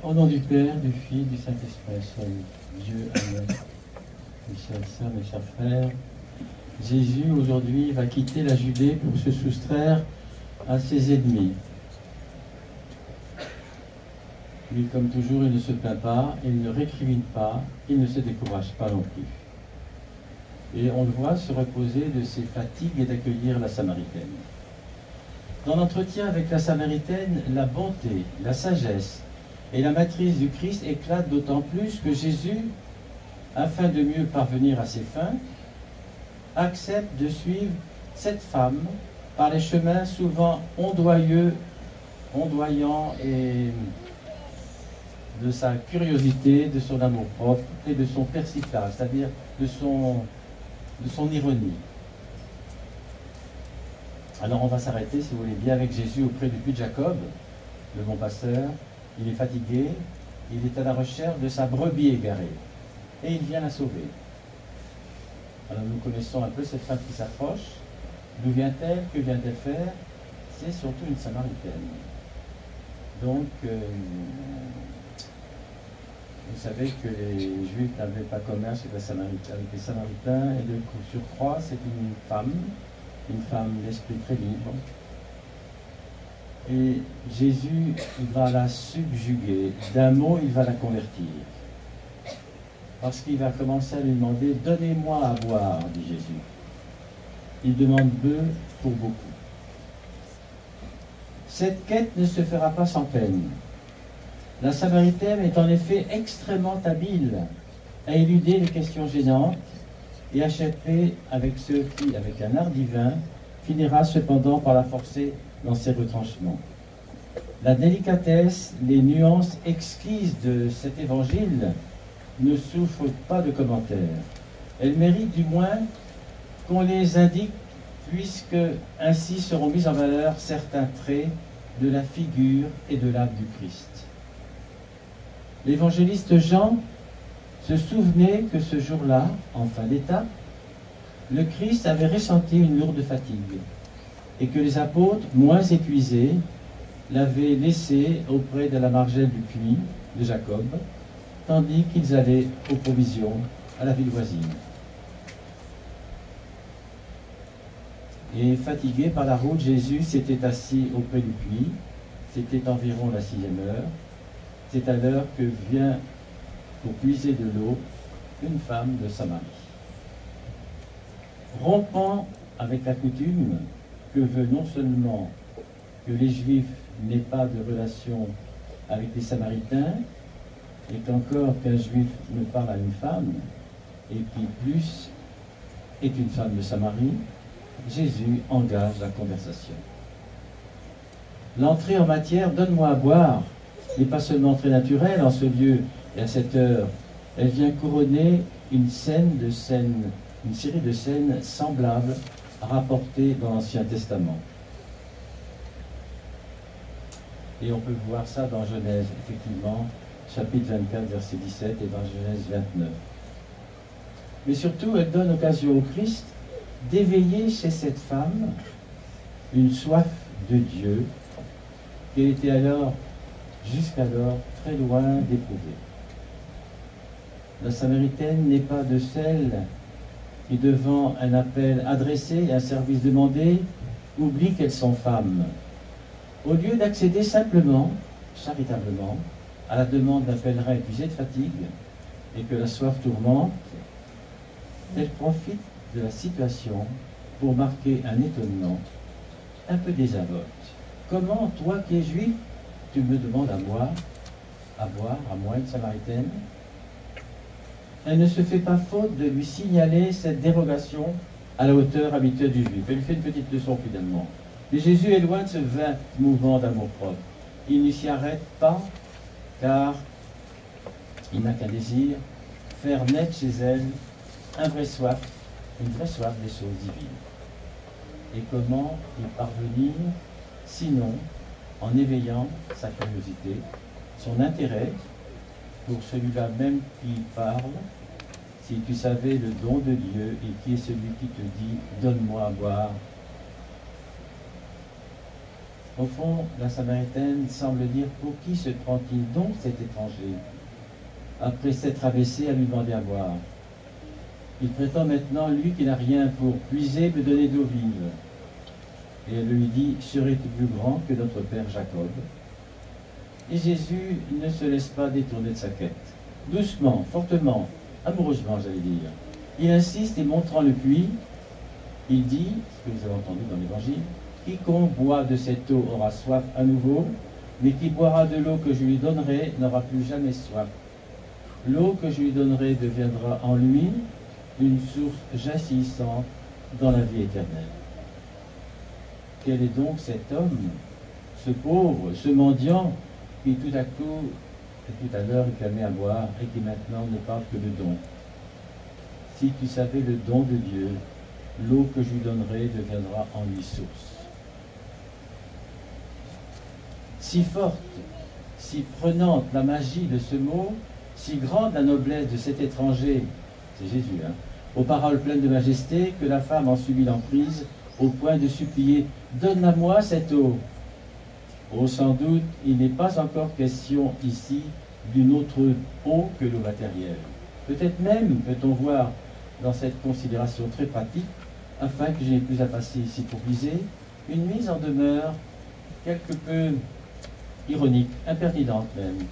Au nom du Père, du Fils, du Saint-Esprit, soit Dieu, Amen. Mes chères sœurs, mes chers frères, Jésus aujourd'hui va quitter la Judée pour se soustraire à ses ennemis. Mais comme toujours, il ne se plaint pas, il ne récrimine pas, il ne se décourage pas non plus. Et on le voit se reposer de ses fatigues et d'accueillir la Samaritaine. Dans l'entretien avec la Samaritaine, la bonté, la sagesse et la maîtrise du Christ éclatent d'autant plus que Jésus, afin de mieux parvenir à ses fins, accepte de suivre cette femme par les chemins souvent ondoyants et de sa curiosité, de son amour-propre et de son persiflage, c'est-à-dire de son ironie. Alors on va s'arrêter, si vous voulez bien, avec Jésus auprès du puits de Jacob, le bon pasteur. Il est fatigué, il est à la recherche de sa brebis égarée, et il vient la sauver. Alors nous connaissons un peu cette femme qui s'approche. D'où vient-elle? Que vient-elle faire? C'est surtout une Samaritaine. Donc, vous savez que les Juifs n'avaient pas commerce avec les Samaritains, et de surcroît, c'est une femme d'esprit très libre. Et Jésus va la subjuguer. D'un mot, il va la convertir. Parce qu'il va commencer à lui demander « Donnez-moi à boire », dit Jésus. Il demande peu pour beaucoup. Cette quête ne se fera pas sans peine. La Samaritaine est en effet extrêmement habile à éluder les questions gênantes et à échapper avec ce qui, avec un art divin, finira cependant par la forcer dans ses retranchements. La délicatesse, les nuances exquises de cet évangile ne souffrent pas de commentaires. Elles méritent du moins qu'on les indique, puisque ainsi seront mis en valeur certains traits de la figure et de l'âme du Christ. L'évangéliste Jean se souvenait que ce jour-là, en fin d'étape, le Christ avait ressenti une lourde fatigue et que les apôtres, moins épuisés, l'avaient laissé auprès de la margelle du puits de Jacob, tandis qu'ils allaient aux provisions à la ville voisine. Et fatigué par la route, Jésus s'était assis auprès du puits. C'était environ la 6e heure. C'est à l'heure que vient pour puiser de l'eau une femme de Samarie. Rompant avec la coutume que veut non seulement que les Juifs n'aient pas de relation avec les Samaritains, et qu'encore qu'un Juif ne parle à une femme, et qui plus est une femme de Samarie, Jésus engage la conversation. L'entrée en matière « donne-moi à boire » n'est pas seulement très naturelle en ce lieu et à cette heure, elle vient couronner une série de scènes semblables rapportées dans l'Ancien Testament. Et on peut voir ça dans Genèse, effectivement, chapitre 24, verset 17, et dans Genèse 29. Mais surtout, elle donne occasion au Christ d'éveiller chez cette femme une soif de Dieu qui était alors, jusqu'alors, très loin d'éprouver. La Samaritaine n'est pas de celles qui, devant un appel adressé et un service demandé, oublient qu'elles sont femmes. Au lieu d'accéder simplement, charitablement, à la demande d'un pèlerin épuisé de fatigue et que la soif tourmente, elle profite de la situation pour marquer un étonnement un peu désinvolte. Comment, toi qui es juif, tu me demandes à boire, à moi, une Samaritaine? Elle ne se fait pas faute de lui signaler cette dérogation à la hauteur habituelle du juif. Elle lui fait une petite leçon finalement. Mais Jésus est loin de ce vain mouvement d'amour-propre. Il ne s'y arrête pas, car il n'a qu'un désir, faire naître chez elle une vraie soif des choses divines. Et comment y parvenir, sinon en éveillant sa curiosité, son intérêt pour celui-là même qui parle. Si tu savais le don de Dieu et qui est celui qui te dit « Donne-moi à boire », Au fond, la Samaritaine semble dire: pour qui se prend-il donc cet étranger? Après s'être abaissé à lui demander à boire. Il prétend maintenant, lui qui n'a rien pour puiser, me donner de l'eau vive. Et elle lui dit: serais-tu plus grand que notre père Jacob? Et Jésus ne se laisse pas détourner de sa quête. Doucement, fortement, amoureusement, j'allais dire. Il insiste et montrant le puits, il dit, ce que vous avez entendu dans l'Évangile: quiconque boit de cette eau aura soif à nouveau, mais qui boira de l'eau que je lui donnerai n'aura plus jamais soif. L'eau que je lui donnerai deviendra en lui une source jaillissante dans la vie éternelle. Quel est donc cet homme, ce pauvre, ce mendiant, qui tout à coup, et tout à l'heure, réclamait à boire et qui maintenant ne parle que de don? Si tu savais le don de Dieu, l'eau que je lui donnerai deviendra en lui source. Si forte, si prenante la magie de ce mot, si grande la noblesse de cet étranger, c'est Jésus, aux paroles pleines de majesté, que la femme en subit l'emprise, au point de supplier: donne-la-moi cette eau. Oh, sans doute, il n'est pas encore question ici d'une autre eau que l'eau matérielle. Peut-être même, peut-on voir dans cette considération très pratique, afin que je n'ai plus à passer ici pour viser, une mise en demeure quelque peu ironique, impertinente même,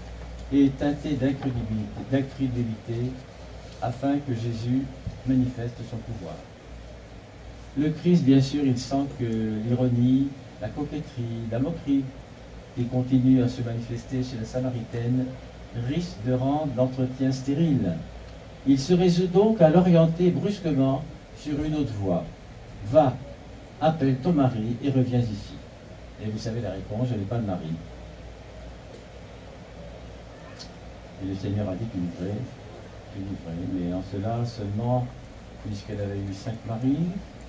et teintée d'incrédulité, afin que Jésus manifeste son pouvoir. Le Christ, bien sûr, il sent que l'ironie, la coquetterie, la moquerie qui continuent à se manifester chez la Samaritaine risquent de rendre l'entretien stérile. Il se résout donc à l'orienter brusquement sur une autre voie. Va, appelle ton mari et reviens ici. Et vous savez la réponse: je n'ai pas de mari. Et le Seigneur a dit: tu vivrais, mais en cela seulement, puisqu'elle avait eu 5 maris,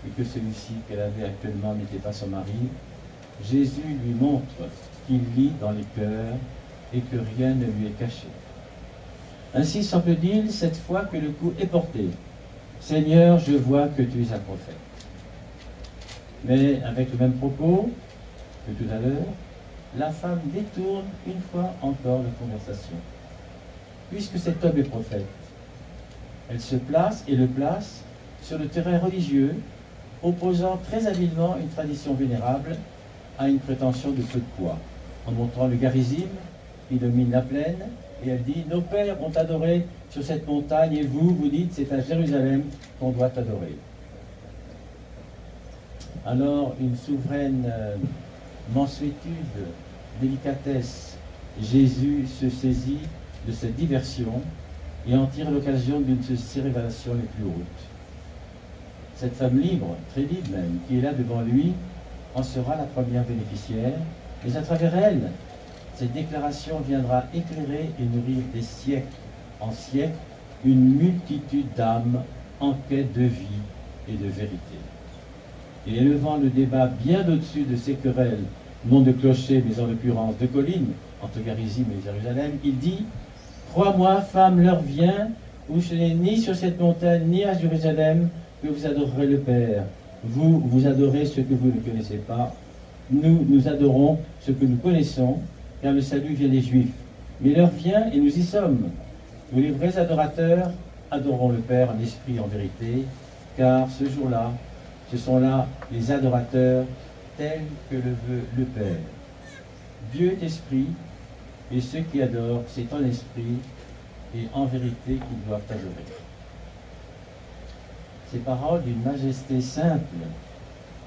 et que celui-ci qu'elle avait actuellement n'était pas son mari, Jésus lui montre qu'il lit dans les cœurs et que rien ne lui est caché. Ainsi semble-t-il cette fois que le coup est porté. Seigneur, je vois que tu es un prophète. Mais avec le même propos que tout à l'heure, la femme détourne une fois encore la conversation. Puisque cet homme est prophète, elle se place et le place sur le terrain religieux, opposant très habilement une tradition vénérable à une prétention de peu de poids, en montrant le charisme qui domine la plaine, et elle dit: nos pères ont adoré sur cette montagne, et vous, vous dites c'est à Jérusalem qu'on doit adorer. Alors, une souveraine mansuétude, délicatesse, Jésus se saisit de cette diversion et en tire l'occasion d'une de ses révélations les plus hautes. Cette femme libre, très libre même, qui est là devant lui, en sera la première bénéficiaire, mais à travers elle, cette déclaration viendra éclairer et nourrir des siècles en siècles une multitude d'âmes en quête de vie et de vérité. Et élevant le débat bien au-dessus de ces querelles, non de clocher, mais en l'occurrence de collines, entre Garizim et Jérusalem, il dit: crois-moi, femme, l'heure vient où ce n'est ni sur cette montagne ni à Jérusalem que vous adorerez le Père. Vous, vous adorez ce que vous ne connaissez pas. Nous, nous adorons ce que nous connaissons, car le salut vient des Juifs. Mais l'heure vient et nous y sommes. Nous, les vrais adorateurs, adorons le Père en esprit et en vérité, car ce jour-là, ce sont là les adorateurs tels que le veut le Père. Dieu est esprit, et ceux qui adorent, c'est en esprit et en vérité qu'ils doivent adorer. Ces paroles d'une majesté simple,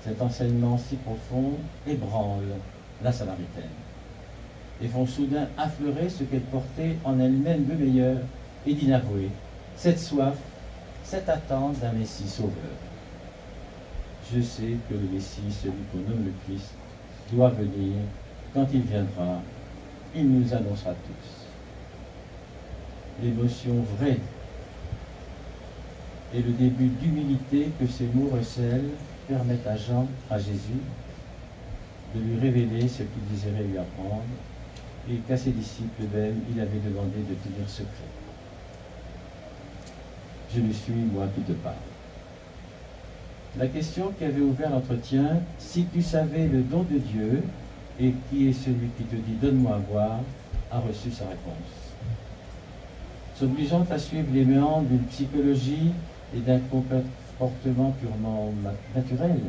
cet enseignement si profond, ébranlent la Samaritaine et font soudain affleurer ce qu'elle portait en elle-même de meilleur et d'inavoué, cette soif, cette attente d'un Messie sauveur. Je sais que le Messie, celui qu'on nomme le Christ, doit venir. Quand il viendra, il nous annoncera tous. L'émotion vraie et le début d'humilité que ces mots recèlent permettent à Jean, à Jésus, de lui révéler ce qu'il désirait lui apprendre et qu'à ses disciples même, il avait demandé de tenir secret. Je le suis, moi, qui te parle. La question qui avait ouvert l'entretien: si tu savais le don de Dieu, Et qui est celui qui te dit « Donne-moi à boire » a reçu sa réponse. S'obligeant à suivre les méandres d'une psychologie et d'un comportement purement naturel,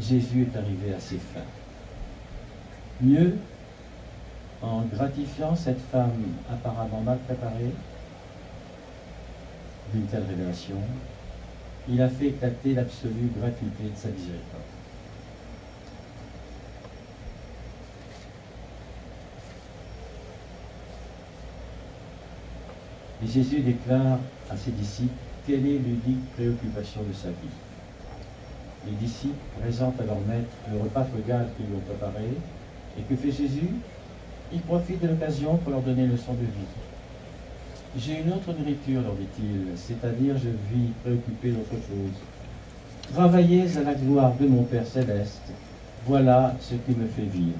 Jésus est arrivé à ses fins. Mieux, en gratifiant cette femme apparemment mal préparée d'une telle révélation, il a fait éclater l'absolue gratuité de sa miséricorde. Et Jésus déclare à ses disciples quelle est l'unique préoccupation de sa vie. Les disciples présentent à leur maître le repas frugal qu'ils lui ont préparé. Et que fait Jésus? Il profite de l'occasion pour leur donner une leçon de vie. J'ai une autre nourriture, leur dit-il, c'est-à-dire je vis préoccupé d'autre chose. Travaillez à la gloire de mon Père céleste. Voilà ce qui me fait vivre.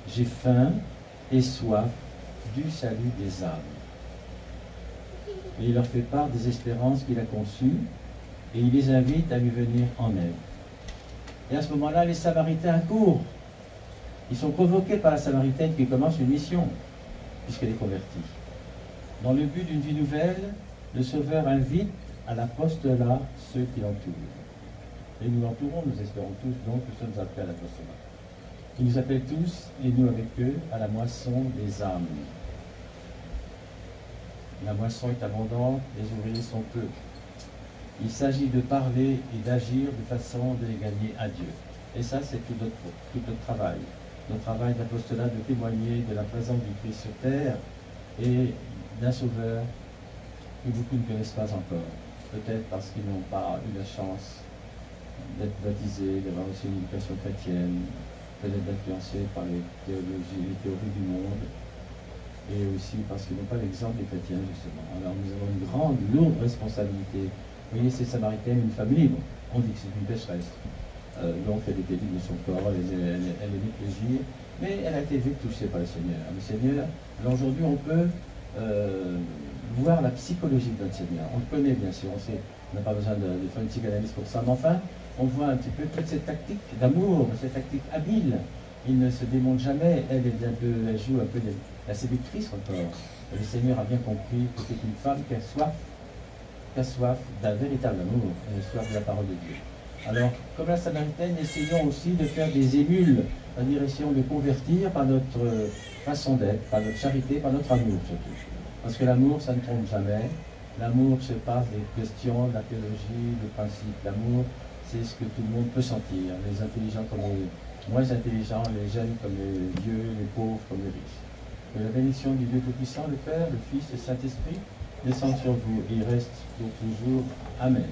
J'ai faim et soif du salut des âmes. Et il leur fait part des espérances qu'il a conçues et il les invite à lui venir en aide. Et à ce moment-là, les Samaritains courent. Ils sont convoqués par la Samaritaine qui commence une mission, puisqu'elle est convertie. Dans le but d'une vie nouvelle, le Sauveur invite à l'apostolat ceux qui l'entourent. Et nous l'entourons, nous espérons tous, donc nous sommes appelés à l'apostolat. Il nous appelle tous, et nous avec eux, à la moisson des âmes. La moisson est abondante, les ouvriers sont peu. Il s'agit de parler et d'agir de façon de les gagner à Dieu. Et ça, c'est tout notre travail. Notre travail d'apostolat, de témoigner de la présence du Christ sur terre et d'un Sauveur que beaucoup ne connaissent pas encore. Peut-être parce qu'ils n'ont pas eu la chance d'être baptisés, d'avoir aussi une éducation chrétienne, peut-être influencés par les théories du monde, et aussi parce qu'ils n'ont pas l'exemple des chrétiens, justement. Alors nous avons une grande, lourde responsabilité. Vous voyez, cette Samaritaine, une femme libre. On dit que c'est une pécheresse. Donc elle était libre de son corps, elle aimait le plaisir, mais elle a été vite touchée par le Seigneur. Le Seigneur, alors aujourd'hui on peut voir la psychologie de notre Seigneur. On le connaît bien sûr, on n'a pas besoin de faire une psychanalyse pour ça, mais enfin, on voit un petit peu toute cette tactique d'amour, cette tactique habile. Il ne se démonte jamais, elle joue un peu la séductrice encore. Et le Seigneur a bien compris que c'est une femme qui a soif d'un véritable amour, et soif de la parole de Dieu. Alors, comme la Samaritaine, essayons aussi de faire des émules, c'est-à-dire essayons de convertir par notre façon d'être, par notre charité, par notre amour surtout. Parce que l'amour, ça ne trompe jamais. L'amour se passe des questions, de la théologie, des principes. L'amour, c'est ce que tout le monde peut sentir, les intelligents comme les moins intelligents, les jeunes comme les vieux, les pauvres comme les riches. Que la bénédiction du Dieu Tout-Puissant, le Père, le Fils et le Saint-Esprit, descende sur vous et reste pour toujours. Amen.